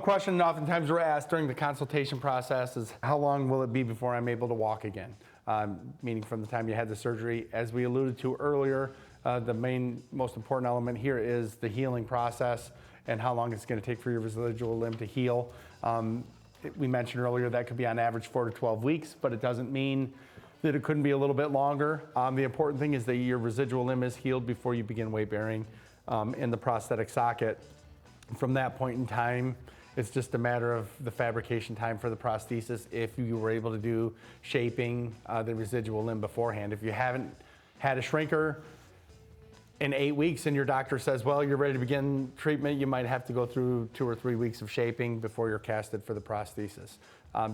A question oftentimes we're asked during the consultation process is, how long will it be before I'm able to walk again? Meaning from the time you had the surgery. As we alluded to earlier, the most important element here is the healing process and how long it's going to take for your residual limb to heal. We mentioned earlier that could be on average 4 to 12 weeks, but it doesn't mean that it couldn't be a little bit longer. The important thing is that your residual limb is healed before you begin weight bearing in the prosthetic socket. From that point in time, it's just a matter of the fabrication time for the prosthesis. If you were able to do shaping the residual limb beforehand. If you haven't had a shrinker in 8 weeks and your doctor says, well, you're ready to begin treatment, you might have to go through 2 or 3 weeks of shaping before you're casted for the prosthesis.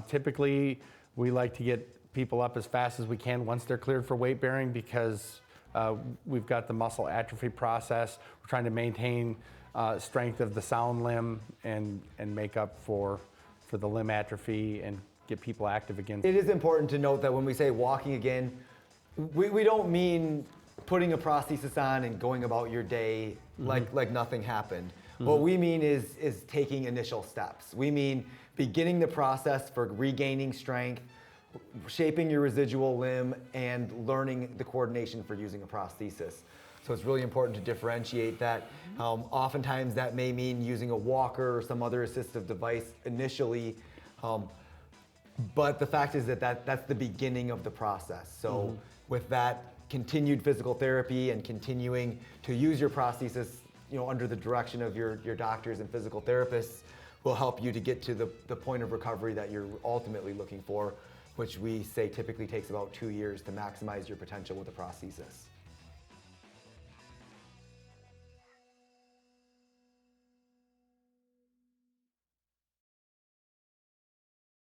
Typically, we like to get people up as fast as we can once they're cleared for weight bearing because we've got the muscle atrophy process. We're trying to maintain strength of the sound limb and make up for the limb atrophy and get people active again. It is important to note that when we say walking again, we don't mean putting a prosthesis on and going about your day like nothing happened. What we mean is taking initial steps. We mean beginning the process for regaining strength, shaping your residual limb, and learning the coordination for using a prosthesis. So it's really important to differentiate that. Oftentimes that may mean using a walker or some other assistive device initially, but the fact is that that's the beginning of the process. So with that continued physical therapy and continuing to use your prosthesis, under the direction of your doctors and physical therapists, will help you to get to the point of recovery that you're ultimately looking for, which we say typically takes about 2 years to maximize your potential with a prosthesis.